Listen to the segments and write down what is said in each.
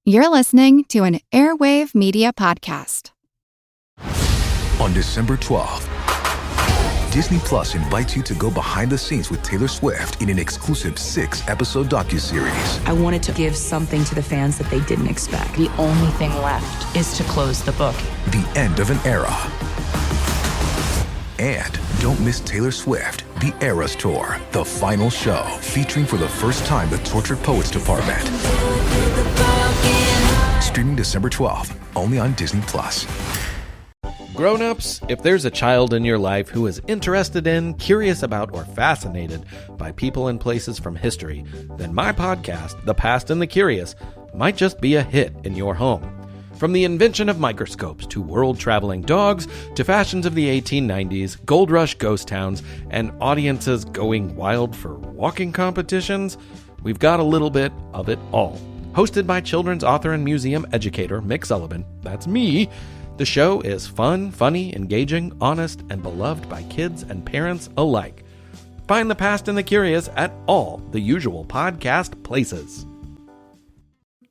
You're listening to an Airwave Media Podcast. On December 12th, Disney Plus invites you to go behind the scenes with Taylor Swift in an exclusive 6-episode docuseries. I wanted to give something to the fans that they didn't expect. The only thing left is to close the book. The end of an era. And don't miss Taylor Swift, The Eras Tour, the final show, featuring for the first time the Tortured Poets Department. Streaming December 12th, only on Disney Plus. Grown-ups, if there's a child in your life who is interested in, curious about, or fascinated by people and places from history, then my podcast, The Past and the Curious, might just be a hit in your home. From the invention of microscopes to world-traveling dogs to fashions of the 1890s, gold rush ghost towns, and audiences going wild for walking competitions, we've got a little bit of it all. Hosted by children's author and museum educator Mick Sullivan, that's me, the show is fun, funny, engaging, honest, and beloved by kids and parents alike. Find The Past and the Curious at all the usual podcast places.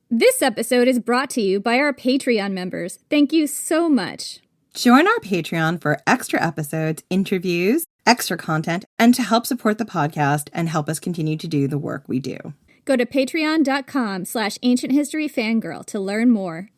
This episode is brought to you by our Patreon members. Thank you so much. Join our Patreon for extra episodes, interviews, extra content, and to help support the podcast and help us continue to do the work we do. Go to patreon.com/ancienthistoryfangirl to learn more.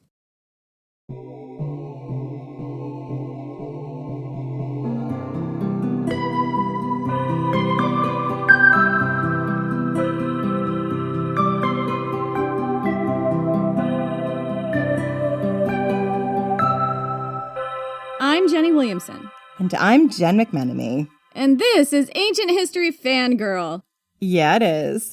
I'm Jenny Williamson. And I'm Jen McMenemy. And this is Ancient History Fangirl. Yeah, it is.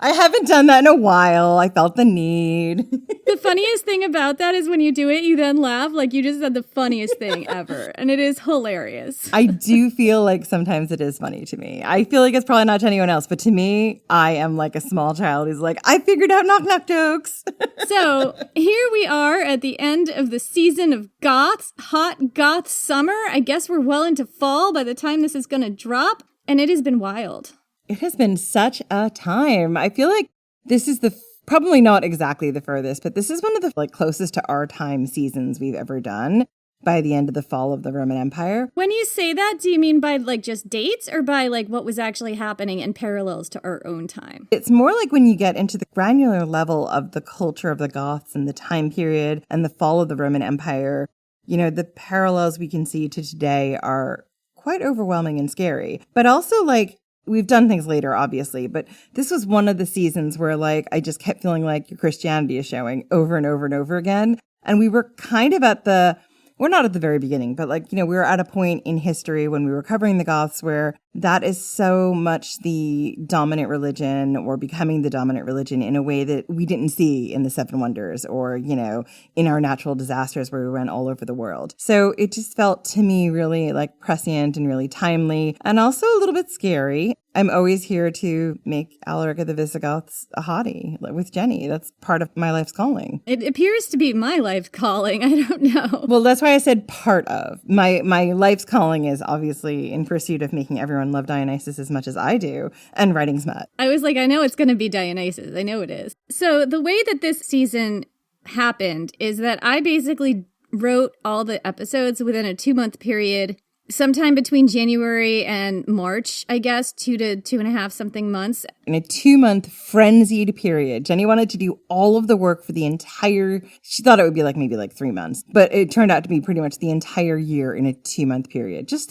I haven't done that in a while. I felt the need. The funniest thing about that is when you do it, you then laugh like you just said the funniest thing ever. And it is hilarious. I do feel like sometimes it is funny to me. I feel like it's probably not to anyone else, but to me, I am like a small child who's like, I figured out knock knock jokes. So here we are at the end of the season of Goths, hot Goth summer. I guess we're well into fall by the time this is going to drop. And it has been wild. It has been such a time. I feel like this is probably not exactly the furthest, but this is one of the closest to our time seasons we've ever done by the end of the fall of the Roman Empire. When you say that, do you mean by just dates or by what was actually happening in parallels to our own time? It's more like when you get into the granular level of the culture of the Goths and the time period and the fall of the Roman Empire. You know, the parallels we can see to today are quite overwhelming and scary, but also we've done things later, obviously, but this was one of the seasons where I just kept feeling like your Christianity is showing over and over and over again. And we were kind of we're not at the very beginning, but we were at a point in history when we were covering the Goths where that is so much the dominant religion or becoming the dominant religion in a way that we didn't see in the Seven Wonders or, in our natural disasters where we went all over the world. So it just felt to me really prescient and really timely and also a little bit scary. I'm always here to make Alaric of the Visigoths a hottie with Jenny. That's part of my life's calling. It appears to be my life's calling. I don't know. Well, that's why I said part of. My life's calling is obviously in pursuit of making everyone love Dionysus as much as I do and writing smut. I was I know it's going to be Dionysus. I know it is. So the way that this season happened is that I basically wrote all the episodes within a 2-month period. Sometime between January and March, I guess, 2 to 2.5 something months. In a 2-month frenzied period. Jenny wanted to do all of the work for she thought it would be maybe 3 months, but it turned out to be pretty much the entire year in a 2-month period. Just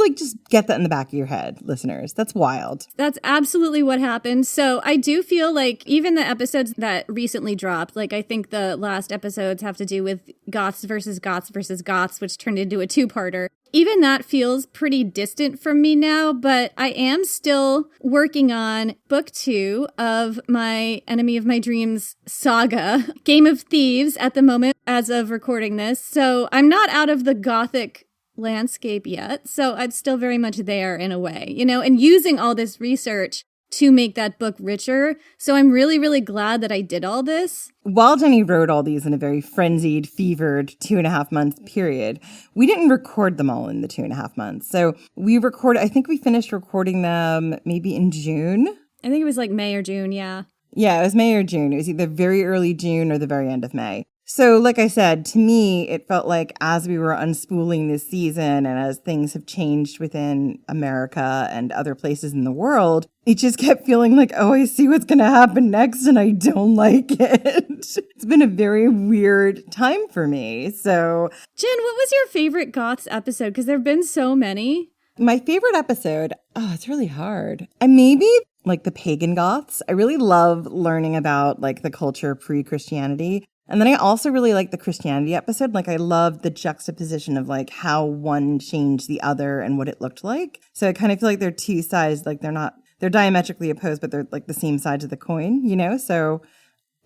get that in the back of your head, listeners. That's wild. That's absolutely what happened. So I do feel even the episodes that recently dropped, I think the last episodes have to do with Goths versus Goths versus Goths, which turned into a 2-parter. Even that feels pretty distant from me now, but I am still working on book 2 of my Enemy of My Dreams saga, Game of Thieves, at the moment as of recording this. So I'm not out of the Gothic landscape yet. So I'm still very much there in a way, and using all this research to make that book richer. So I'm really, really glad that I did all this. While Jenny wrote all these in a very frenzied, fevered 2.5-month period, we didn't record them all in the 2.5 months. So I think we finished recording them maybe in June. I think it was May or June, yeah. Yeah, it was May or June. It was either very early June or the very end of May. So like I said, to me, it felt like as we were unspooling this season and as things have changed within America and other places in the world, it just kept feeling like, oh, I see what's going to happen next and I don't like it. It's been a very weird time for me. So, Jen, what was your favorite Goths episode? Because there have been so many. My favorite episode, oh, it's really hard. And maybe like the pagan Goths. I really love learning about like the culture pre-Christianity. And then I also really like the Christianity episode. Like I love the juxtaposition of like how one changed the other and what it looked like. So I kind of feel like they're two sides, like they're diametrically opposed, but they're like the same sides of the coin, you know? So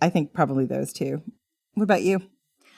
I think probably those two. What about you?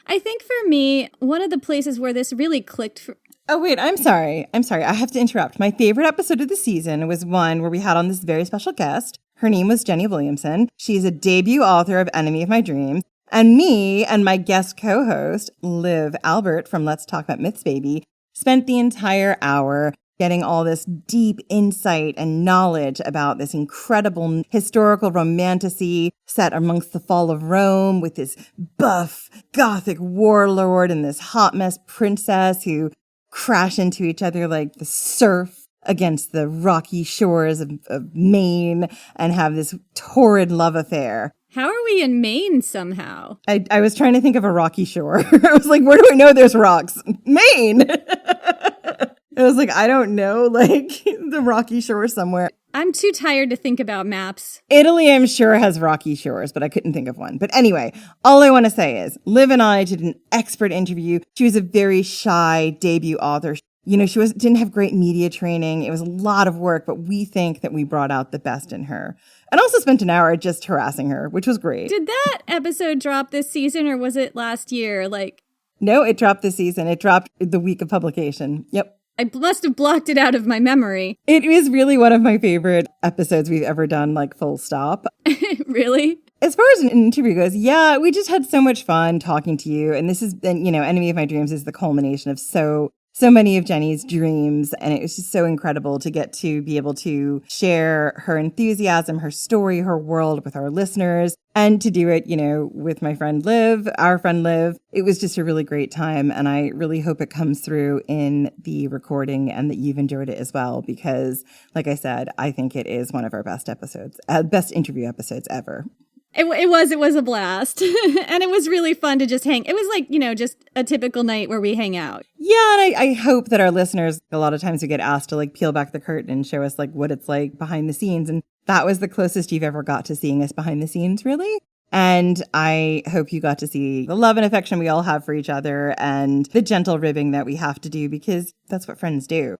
I think for me, one of the places where this really clicked for... Oh, wait, I'm sorry. I have to interrupt. My favorite episode of the season was one where we had on this very special guest. Her name was Jenny Williamson. She's a debut author of Enemy of My Dreams. And me and my guest co-host, Liv Albert from Let's Talk About Myths Baby, spent the entire hour getting all this deep insight and knowledge about this incredible historical romantasy set amongst the fall of Rome with this buff Gothic warlord and this hot mess princess who crash into each other like the surf against the rocky shores of Maine and have this torrid love affair. How are we in Maine somehow? I was trying to think of a rocky shore. I was like, where do I know there's rocks? Maine! I was like, I don't know, like the rocky shore somewhere. I'm too tired to think about maps. Italy, I'm sure, has rocky shores, but I couldn't think of one. But anyway, all I want to say is Liv and I did an expert interview. She was a very shy debut author. You know, she didn't have great media training. It was a lot of work, but we think that we brought out the best in her. And also spent an hour just harassing her, which was great. Did that episode drop this season or was it last year? No, it dropped this season. It dropped the week of publication. Yep. I must have blocked it out of my memory. It is really one of my favorite episodes we've ever done, like full stop. Really? As far as an interview goes, yeah, we just had so much fun talking to you. And this is, you know, Enemy of My Dreams is the culmination of so many of Jenny's dreams. And it was just so incredible to get to be able to share her enthusiasm, her story, her world with our listeners, and to do it, you know, with my friend Liv, our friend Liv. It was just a really great time. And I really hope it comes through in the recording and that you've enjoyed it as well, because like I said, I think it is one of our best episodes, best interview episodes ever. It was a blast. And it was really fun to just hang. It was like, you know, just a typical night where we hang out. Yeah, and I hope that our listeners, a lot of times we get asked to like peel back the curtain and show us like what it's like behind the scenes. And that was the closest you've ever got to seeing us behind the scenes, really. And I hope you got to see the love and affection we all have for each other and the gentle ribbing that we have to do because that's what friends do.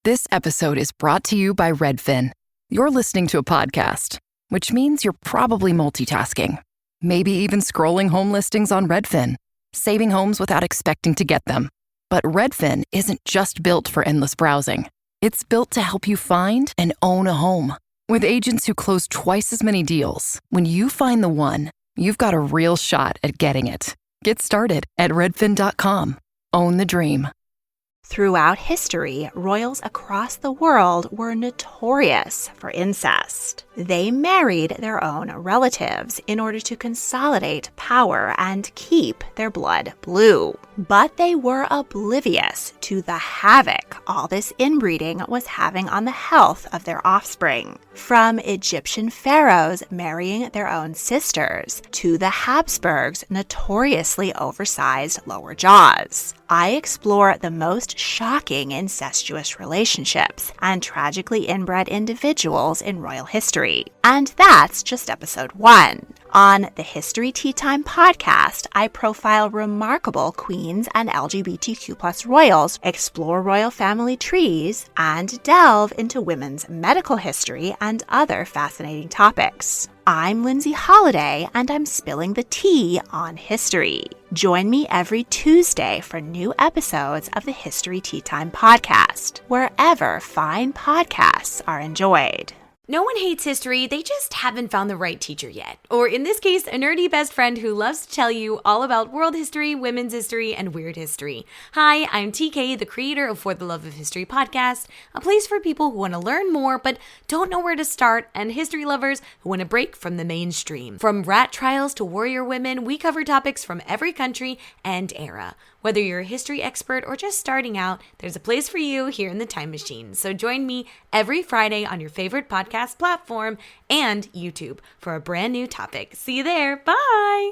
This episode is brought to you by Redfin. You're listening to a podcast, which means you're probably multitasking. Maybe even scrolling home listings on Redfin, saving homes without expecting to get them. But Redfin isn't just built for endless browsing. It's built to help you find and own a home. With agents who close twice as many deals, when you find the one, you've got a real shot at getting it. Get started at redfin.com. Own the dream. Throughout history, royals across the world were notorious for incest. They married their own relatives in order to consolidate power and keep their blood blue. But they were oblivious to the havoc all this inbreeding was having on the health of their offspring. From Egyptian pharaohs marrying their own sisters to the Habsburgs' notoriously oversized lower jaws. I explore the most shocking incestuous relationships and tragically inbred individuals in royal history. And that's just episode 1. On the History Tea Time podcast, I profile remarkable queens and LGBTQ+ royals, explore royal family trees, and delve into women's medical history and other fascinating topics. I'm Lindsay Holiday, and I'm spilling the tea on history. Join me every Tuesday for new episodes of the History Tea Time podcast, wherever fine podcasts are enjoyed. No one hates history, they just haven't found the right teacher yet. Or in this case, a nerdy best friend who loves to tell you all about world history, women's history, and weird history. Hi, I'm TK, the creator of For the Love of History podcast, a place for people who want to learn more but don't know where to start, and history lovers who want to break from the mainstream. From rat trials to warrior women, we cover topics from every country and era. Whether you're a history expert or just starting out, there's a place for you here in the Time Machine. So join me every Friday on your favorite podcast platform and YouTube for a brand new topic. See you there. Bye.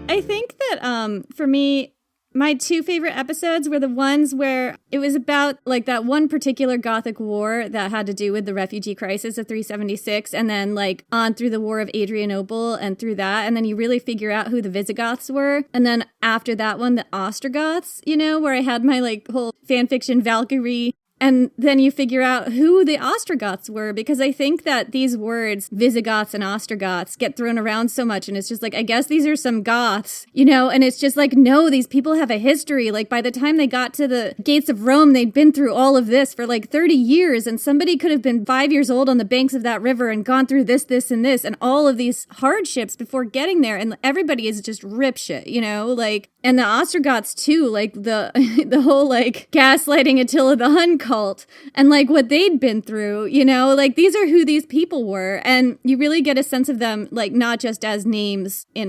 I think that for me, my two favorite episodes were the ones where it was about like that one particular Gothic war that had to do with the refugee crisis of 376, and then like on through the War of Adrianople and through that, and then you really figure out who the Visigoths were, and then after that one, the Ostrogoths, you know, where I had my like whole fanfiction Valkyrie. And then you figure out who the Ostrogoths were, because I think that these words, Visigoths and Ostrogoths, get thrown around so much. And it's just like, I guess these are some Goths, you know? And it's just like, no, these people have a history. Like by the time they got to the gates of Rome, they'd been through all of this for like 30 years. And somebody could have been 5 years old on the banks of that river and gone through this, and this, and all of these hardships before getting there. And everybody is just rip shit, you know? Like, and the Ostrogoths too, like the whole like gaslighting Attila the Hun cult and like what they'd been through, you know, like these are who these people were. And you really get a sense of them, like not just as names in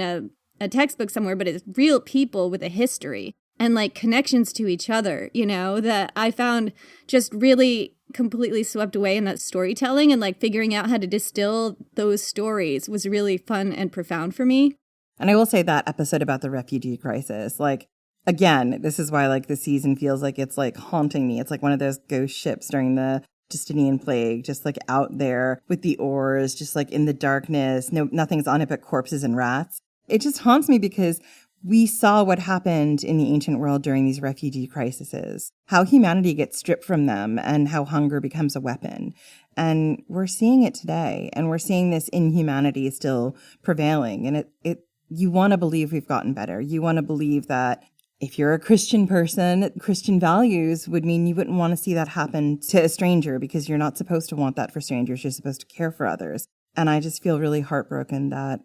a textbook somewhere, but as real people with a history and like connections to each other, you know, that I found just really completely swept away in that storytelling, and like figuring out how to distill those stories was really fun and profound for me. And I will say that episode about the refugee crisis, like, again, this is why like the season feels like it's like haunting me. It's like one of those ghost ships during the Justinian plague, just like out there with the oars, just like in the darkness. No, nothing's on it but corpses and rats. It just haunts me because we saw what happened in the ancient world during these refugee crises, how humanity gets stripped from them and how hunger becomes a weapon. And we're seeing it today, and we're seeing this inhumanity still prevailing. And you want to believe we've gotten better. You want to believe that if you're a Christian person, Christian values would mean you wouldn't want to see that happen to a stranger, because you're not supposed to want that for strangers. You're supposed to care for others. And I just feel really heartbroken that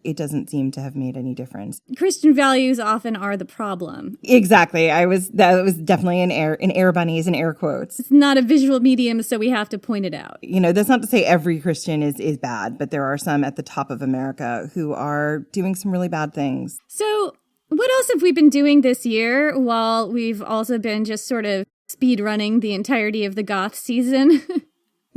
it doesn't seem to have made any difference. Christian values often are the problem. Exactly. That was definitely in air bunnies and air quotes. It's not a visual medium, so we have to point it out. You know, that's not to say every Christian is bad, but there are some at the top of America who are doing some really bad things. So what else have we been doing this year while we've also been just sort of speed running the entirety of the Goth season?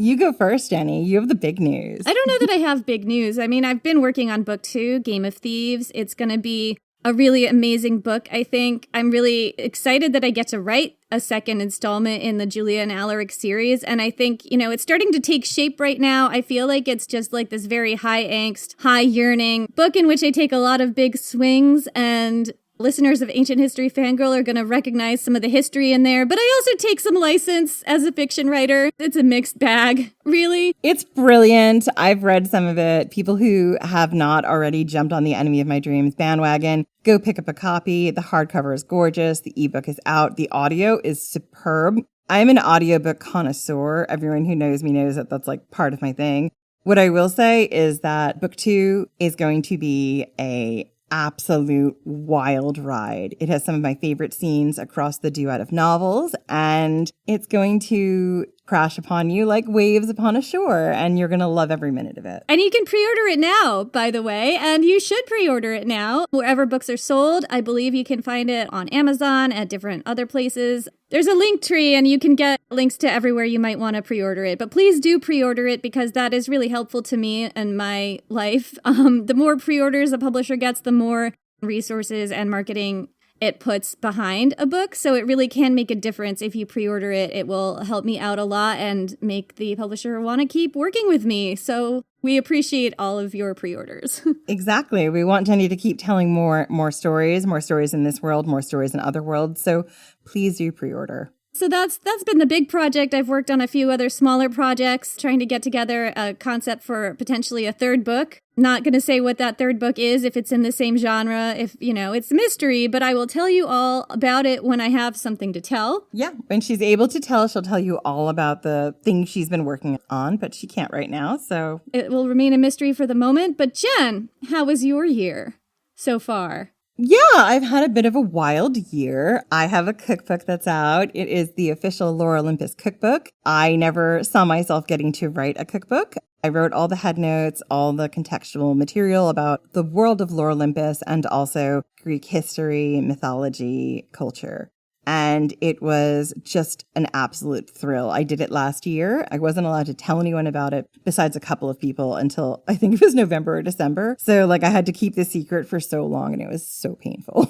You go first, Jenny. You have the big news. I don't know that I have big news. I mean, I've been working on book 2, Game of Thieves. It's going to be a really amazing book, I think. I'm really excited that I get to write a second installment in the Julia and Alaric series. And I think, you know, it's starting to take shape right now. I feel like it's just like this very high angst, high yearning book in which I take a lot of big swings, and listeners of Ancient History Fangirl are going to recognize some of the history in there, but I also take some license as a fiction writer. It's a mixed bag, really. It's brilliant. I've read some of it. People who have not already jumped on the Enemy of My Dreams bandwagon, go pick up a copy. The hardcover is gorgeous. The ebook is out. The audio is superb. I'm an audiobook connoisseur. Everyone who knows me knows that that's like part of my thing. What I will say is that book 2 is going to be a absolute wild ride. It has some of my favorite scenes across the duet of novels, and it's going to crash upon you like waves upon a shore, and you're going to love every minute of it. And you can pre-order it now, by the way, and you should pre-order it now. Wherever books are sold, I believe you can find it on Amazon, at different other places. There's a link tree, and you can get links to everywhere you might want to pre-order it. But please do pre-order it, because that is really helpful to me and my life. The more pre-orders a publisher gets, the more resources and marketing it puts behind a book. So it really can make a difference if you pre-order it. It will help me out a lot and make the publisher want to keep working with me. So we appreciate all of your pre-orders. Exactly. We want Jenny to keep telling more stories in this world, more stories in other worlds. So please do pre-order. So that's been the big project. I've worked on a few other smaller projects, trying to get together a concept for potentially a third book. Not going to say what that third book is, if it's in the same genre, if, it's a mystery, but I will tell you all about it when I have something to tell. Yeah, when she's able to tell, she'll tell you all about the things she's been working on, but she can't right now, so. It will remain a mystery for the moment, but Jen, how was your year so far? Yeah, I've had a bit of a wild year. I have a cookbook that's out. It is the official Lore Olympus cookbook. I never saw myself getting to write a cookbook. I wrote all the head notes, all the contextual material about the world of Lore Olympus and also Greek history, mythology, culture. And it was just an absolute thrill. I did it last year. I wasn't allowed to tell anyone about it besides a couple of people until I think it was November or December. So I had to keep the secret for so long and it was so painful.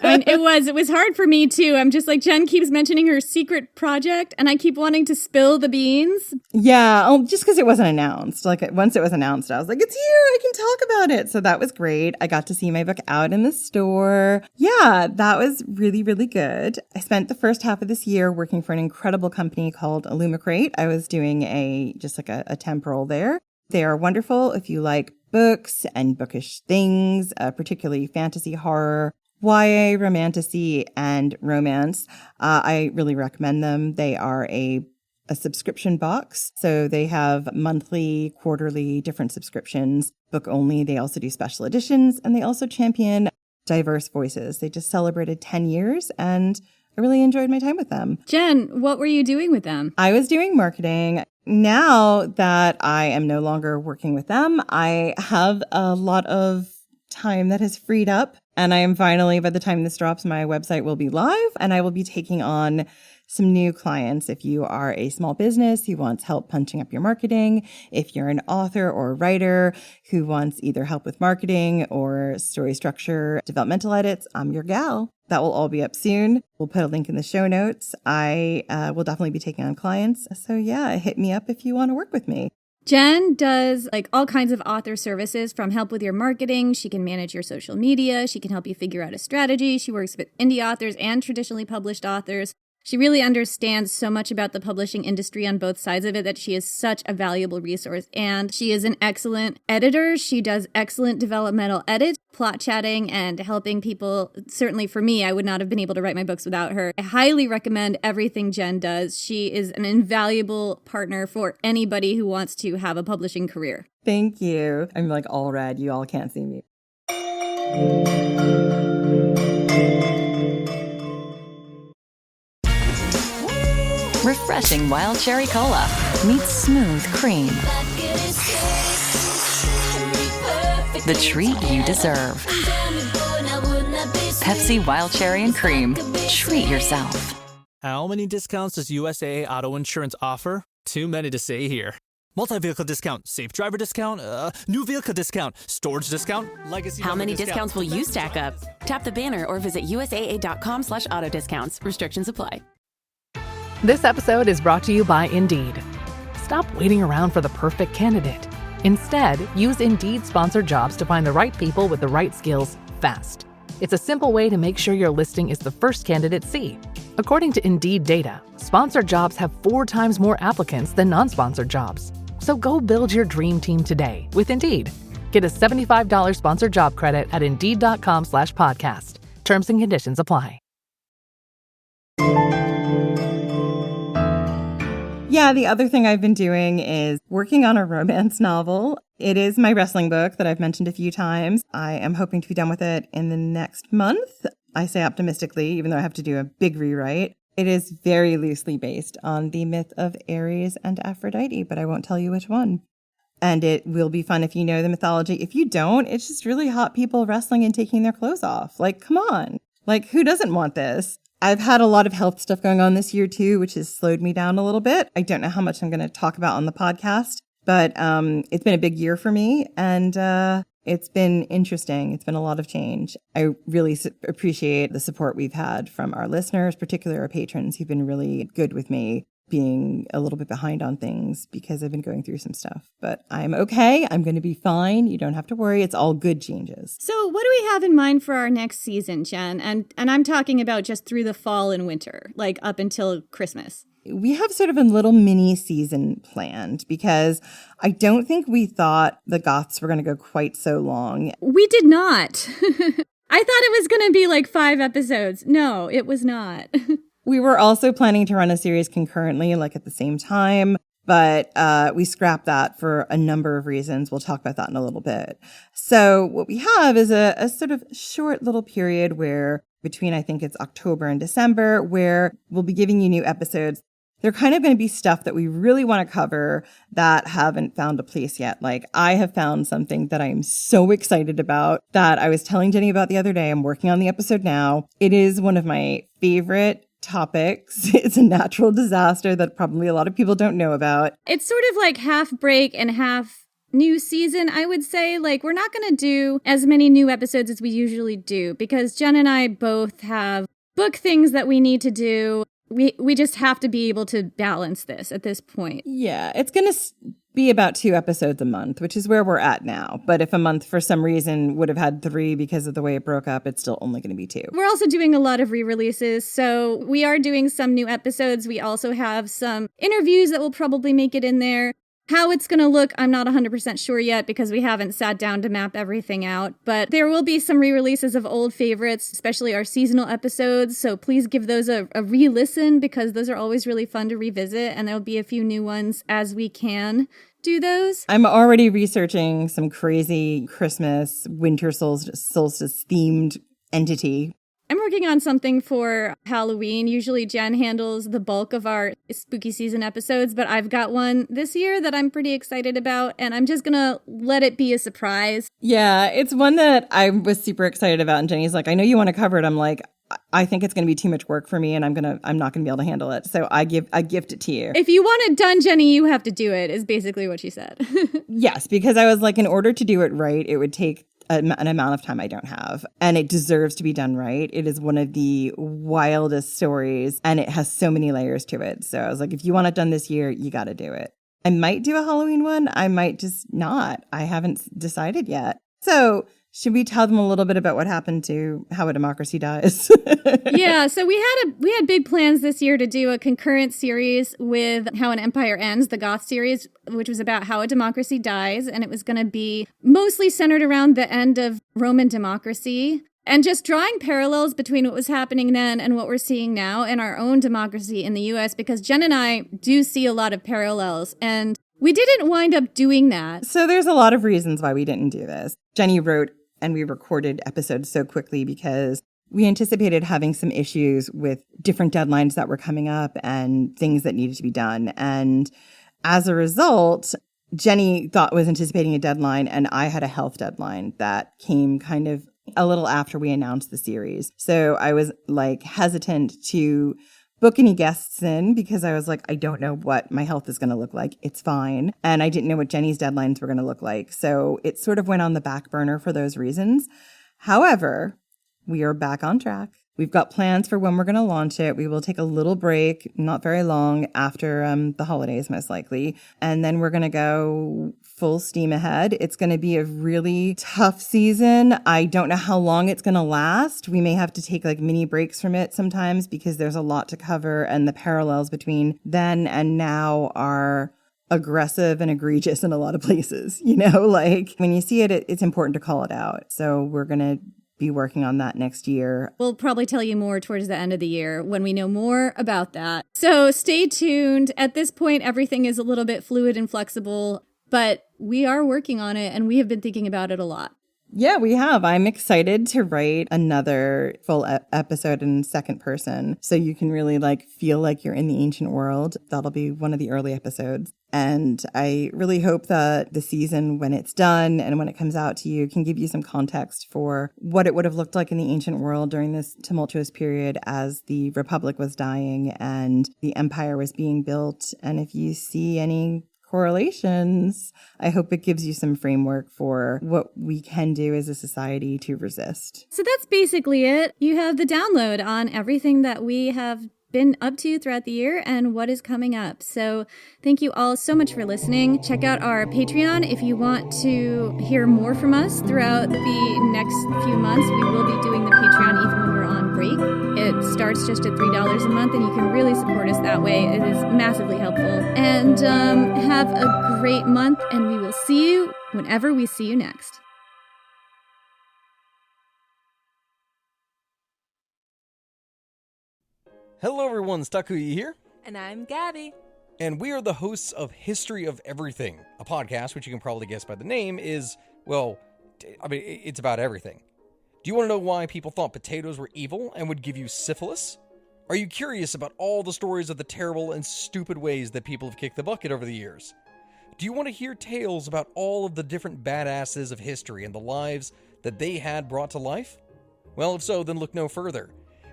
And it was hard for me too. I'm just like, Jen keeps mentioning her secret project and I keep wanting to spill the beans. Yeah, just because it wasn't announced. Once it was announced, I was like, it's here. I can talk about it. So that was great. I got to see my book out in the store. Yeah, that was really, really good. I spent the first half of this year working for an incredible company called Illumicrate. I was doing a temp role there. They are wonderful if you like books and bookish things, particularly fantasy, horror, YA, romantasy, and romance. I really recommend them. They are a subscription box. So they have monthly, quarterly, different subscriptions, book only. They also do special editions and they also champion diverse voices. They just celebrated 10 years and I really enjoyed my time with them. Jen, what were you doing with them? I was doing marketing. Now that I am no longer working with them, I have a lot of time that has freed up. And I am finally, by the time this drops, my website will be live and I will be taking on some new clients. If you are a small business who wants help punching up your marketing, if you're an author or a writer who wants either help with marketing or story structure, developmental edits, I'm your gal. That will all be up soon. We'll put a link in the show notes. I will definitely be taking on clients. So yeah, hit me up if you want to work with me. Jen does all kinds of author services, from help with your marketing. She can manage your social media. She can help you figure out a strategy. She works with indie authors and traditionally published authors. She really understands so much about the publishing industry on both sides of it that she is such a valuable resource. And she is an excellent editor. She does excellent developmental edits, plot chatting, and helping people. Certainly for me, I would not have been able to write my books without her. I highly recommend everything Jen does. She is an invaluable partner for anybody who wants to have a publishing career. Thank you. I'm all red. You all can't see me. Refreshing wild cherry cola meets smooth cream. The treat you deserve. Pepsi Wild Cherry and Cream. Treat yourself. How many discounts does USAA Auto Insurance offer? Too many to say here. Multi-vehicle discount, safe driver discount, new vehicle discount, storage discount, legacy. How many discounts will you stack up? Tap the banner or visit USAA.com/auto discounts. Restrictions apply. This episode is brought to you by Indeed. Stop waiting around for the perfect candidate. Instead, use Indeed sponsored jobs to find the right people with the right skills fast. It's a simple way to make sure your listing is the first candidates see. According to Indeed data, sponsored jobs have 4 times more applicants than non-sponsored jobs. So go build your dream team today with Indeed. Get a $75 sponsored job credit at Indeed.com/podcast. Terms and conditions apply. Yeah, the other thing I've been doing is working on a romance novel. It is my wrestling book that I've mentioned a few times. I am hoping to be done with it in the next month. I say optimistically, even though I have to do a big rewrite. It is very loosely based on the myth of Ares and Aphrodite, but I won't tell you which one. And it will be fun if you know the mythology. If you don't, it's just really hot people wrestling and taking their clothes off. Come on. Who doesn't want this? I've had a lot of health stuff going on this year too, which has slowed me down a little bit. I don't know how much I'm going to talk about on the podcast, but it's been a big year for me and it's been interesting. It's been a lot of change. I really appreciate the support we've had from our listeners, particularly our patrons who've been really good with me. being a little bit behind on things because I've been going through some stuff. But I'm okay. I'm going to be fine. You don't have to worry. It's all good changes. So what do we have in mind for our next season, Jen? And I'm talking about just through the fall and winter, like up until Christmas. We have sort of a little mini season planned because I don't think we thought the Goths were going to go quite so long. We did not. I thought it was going to be like 5 episodes. No, it was not. We were also planning to run a series concurrently, like at the same time, but we scrapped that for a number of reasons. We'll talk about that in a little bit. So what we have is a sort of short little period where between, I think it's October and December, where we'll be giving you new episodes. They're kind of going to be stuff that we really want to cover that haven't found a place yet. Like I have found something that I'm so excited about that I was telling Jenny about the other day. I'm working on the episode now. It is one of my favorite topics. It's a natural disaster that probably a lot of people don't know about. It's sort of like half break and half new season, I would say. Like, we're not going to do as many new episodes as we usually do because Jen and I both have book things that we need to do. We just have to be able to balance this at this point. Yeah, it's going to be about 2 episodes a month, which is where we're at now. But if a month for some reason would have had 3 because of the way it broke up, it's still only going to be 2. We're also doing a lot of re-releases, so we are doing some new episodes. We also have some interviews that will probably make it in there. How it's going to look, I'm not 100% sure yet because we haven't sat down to map everything out. But there will be some re-releases of old favorites, especially our seasonal episodes. So please give those a re-listen because those are always really fun to revisit. And there'll be a few new ones as we can do those. I'm already researching some crazy Christmas, winter solstice themed entity. I'm working on something for Halloween. Usually Jen handles the bulk of our spooky season episodes, but I've got one this year that I'm pretty excited about, and I'm just going to let it be a surprise. Yeah, it's one that I was super excited about, and Jenny's like, I know you want to cover it. I'm like, I think it's going to be too much work for me, and I'm not going to be able to handle it. So I gift it to you. If you want it done, Jenny, you have to do it, is basically what she said. Yes, because I was like, in order to do it right, it would take an amount of time I don't have, and it deserves to be done right. It is one of the wildest stories, and it has so many layers to it. So I was like, if you want it done this year, you got to do it. I might do a Halloween one. I might just not. I haven't decided yet. So should we tell them a little bit about what happened to How a Democracy Dies? Yeah, so we had big plans this year to do a concurrent series with How an Empire Ends, the Goth series, which was about how a democracy dies, and it was going to be mostly centered around the end of Roman democracy and just drawing parallels between what was happening then and what we're seeing now in our own democracy in the U.S., because Jen and I do see a lot of parallels, and we didn't wind up doing that. So there's a lot of reasons why we didn't do this. Jenny wrote and we recorded episodes so quickly because we anticipated having some issues with different deadlines that were coming up and things that needed to be done. And as a result, Jenny was anticipating a deadline, and I had a health deadline that came kind of a little after we announced the series. So I was like hesitant to book any guests in because I was like, I don't know what my health is going to look like. It's fine. And I didn't know what Jenny's deadlines were going to look like. So it sort of went on the back burner for those reasons. However, we are back on track. We've got plans for when we're going to launch it. We will take a little break, not very long, after the holidays, most likely. And then we're going to go full steam ahead. It's going to be a really tough season. I don't know how long it's going to last. We may have to take like mini breaks from it sometimes because there's a lot to cover, and the parallels between then and now are aggressive and egregious in a lot of places. You know, like when you see it, it's important to call it out. So we're going to be working on that next year. We'll probably tell you more towards the end of the year when we know more about that. So stay tuned. At this point, everything is a little bit fluid and flexible, but we are working on it and we have been thinking about it a lot. Yeah, we have. I'm excited to write another full episode in second person so you can really like feel like you're in the ancient world. That'll be one of the early episodes. And I really hope that the season, when it's done and when it comes out to you, can give you some context for what it would have looked like in the ancient world during this tumultuous period as the Republic was dying and the empire was being built. And if you see any correlations, I hope it gives you some framework for what we can do as a society to resist. So that's basically it. You have the download on everything that we have been up to throughout the year and what is coming up. So thank you all so much for listening. Check out our Patreon if you want to hear more from us throughout the next few months. We will be doing the Patreon even when we're on break. It starts just at $3 a month, and you can really support us that way. It is massively helpful. And have a great month, and we will see you whenever we see you next. Hello everyone, Stakuyi here. And I'm Gabby. And we are the hosts of History of Everything, a podcast which you can probably guess by the name is, well, it's about everything. Do you want to know why people thought potatoes were evil and would give you syphilis? Are you curious about all the stories of the terrible and stupid ways that people have kicked the bucket over the years? Do you want to hear tales about all of the different badasses of history and the lives that they had brought to life? Well, if so, then look no further.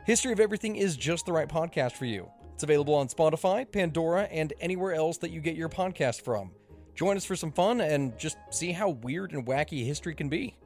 History of Everything is just the right podcast for you. It's available on Spotify, Pandora, and anywhere else that you get your podcast from. Join us for some fun and just see how weird and wacky history can be.